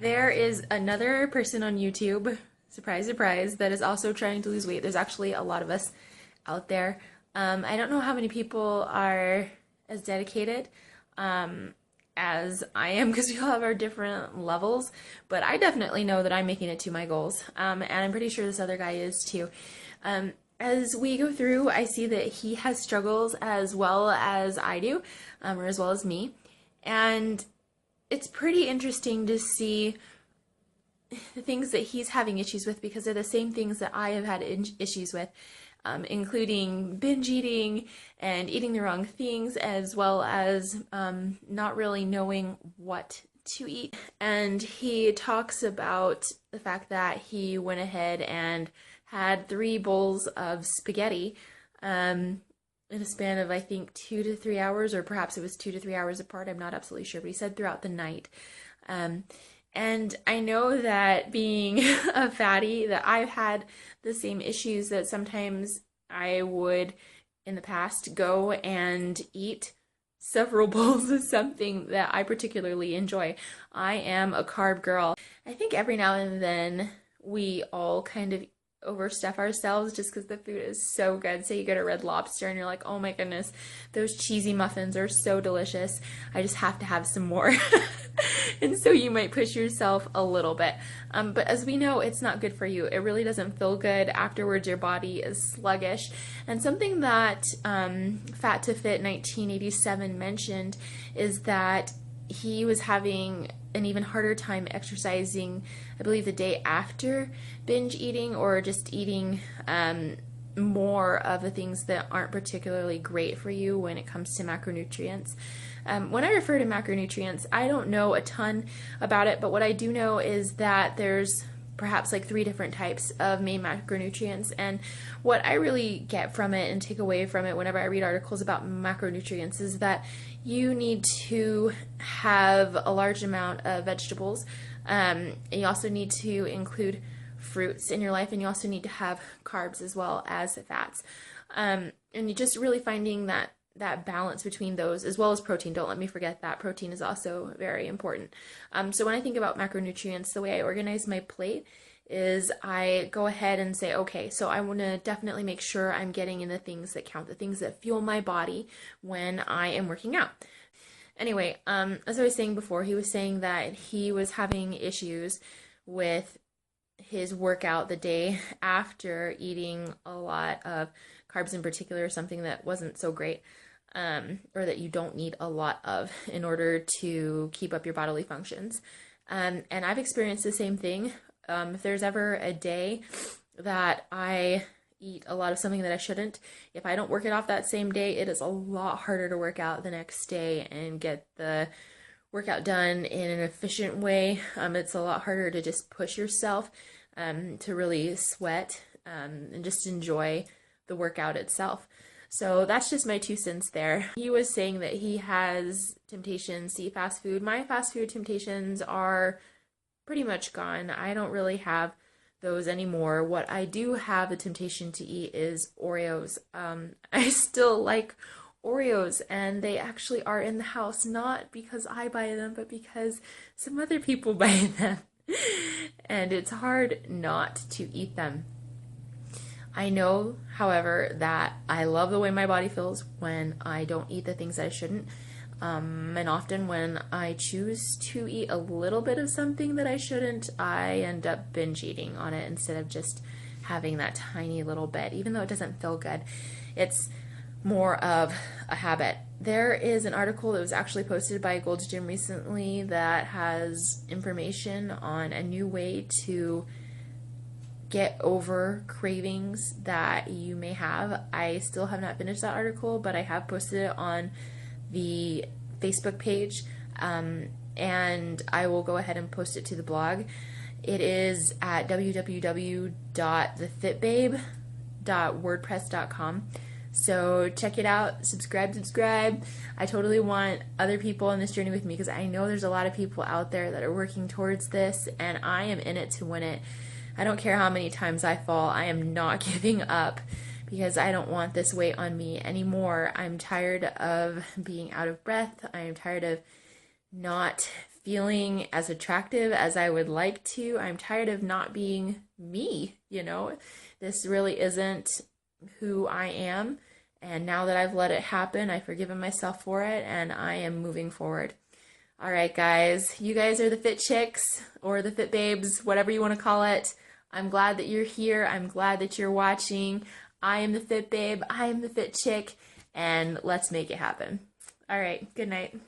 There is another person on YouTube, surprise, surprise, that is also trying to lose weight. There's actually a lot of us out there. I don't know how many people are as dedicated as I am because we all have our different levels, but I definitely know that I'm making it to my goals. And I'm pretty sure this other guy is too. As we go through, I see that he has struggles as well as I do, or as well as me. And it's pretty interesting to see the things that he's having issues with because they're the same things that I have had issues with, including binge eating and eating the wrong things, as well as not really knowing what to eat. And he talks about the fact that he went ahead and had 3 bowls of spaghetti in a span of, I think, 2 to 3 hours, or perhaps it was 2 to 3 hours apart. I'm not absolutely sure, but he said throughout the night. And I know that being a fatty, that I've had the same issues that sometimes I would, in the past, go and eat several bowls of something that I particularly enjoy. I am a carb girl. I think every now and then we all kind of overstuff ourselves just because the food is so good. Say you go to Red Lobster and you're like, oh my goodness, those cheesy muffins are so delicious. I just have to have some more. And so you might push yourself a little bit. But as we know, it's not good for you. It really doesn't feel good. Afterwards, your body is sluggish. And something that Fat to Fit 1987 mentioned is that he was having an even harder time exercising, I believe, the day after binge eating, or just eating more of the things that aren't particularly great for you when it comes to macronutrients. When I refer to macronutrients, I don't know a ton about it, but what I do know is that there's perhaps like 3 different types of main macronutrients, and what I really get from it and take away from it whenever I read articles about macronutrients is that you need to have a large amount of vegetables. You also need to include fruits in your life, and you also need to have carbs as well as fats. And you're just really finding that balance between those, as well as protein. Don't let me forget that protein is also very important. So when I think about macronutrients, the way I organize my plate is I go ahead and say, okay, so I want to definitely make sure I'm getting in the things that count, the things that fuel my body when I am working out. Anyway, as I was saying before, he was saying that he was having issues with his workout the day after eating a lot of carbs, in particular, something that wasn't so great, or that you don't need a lot of in order to keep up your bodily functions. And I've experienced the same thing. If there's ever a day that I eat a lot of something that I shouldn't, if I don't work it off that same day, it is a lot harder to work out the next day and get the workout done in an efficient way. It's a lot harder to just push yourself to really sweat and just enjoy the workout itself. So that's just my 2 cents there. He was saying that he has temptations to eat fast food. My fast food temptations are pretty much gone. I don't really have those anymore. What I do have a temptation to eat is Oreos. I still like Oreos, and they actually are in the house, not because I buy them, but because some other people buy them. And it's hard not to eat them. I know, however, that I love the way my body feels when I don't eat the things that I shouldn't. And often when I choose to eat a little bit of something that I shouldn't, I end up binge eating on it instead of just having that tiny little bit. Even though it doesn't feel good, it's more of a habit. There is an article that was actually posted by Gold's Gym recently that has information on a new way to get over cravings that you may have. I still have not finished that article, but I have posted it on the Facebook page, and I will go ahead and post it to the blog. It is at www.thefitbabe.wordpress.com. So check it out, subscribe. I totally want other people on this journey with me because I know there's a lot of people out there that are working towards this, and I am in it to win it. I don't care how many times I fall, I am not giving up because I don't want this weight on me anymore. I'm tired of being out of breath. I am tired of not feeling as attractive as I would like to. I'm tired of not being me, you know? This really isn't who I am. And now that I've let it happen, I've forgiven myself for it, and I am moving forward. All right, guys. You guys are the fit chicks or the fit babes, whatever you want to call it. I'm glad that you're here. I'm glad that you're watching. I am the fit babe. I am the fit chick. And let's make it happen. All right. Good night.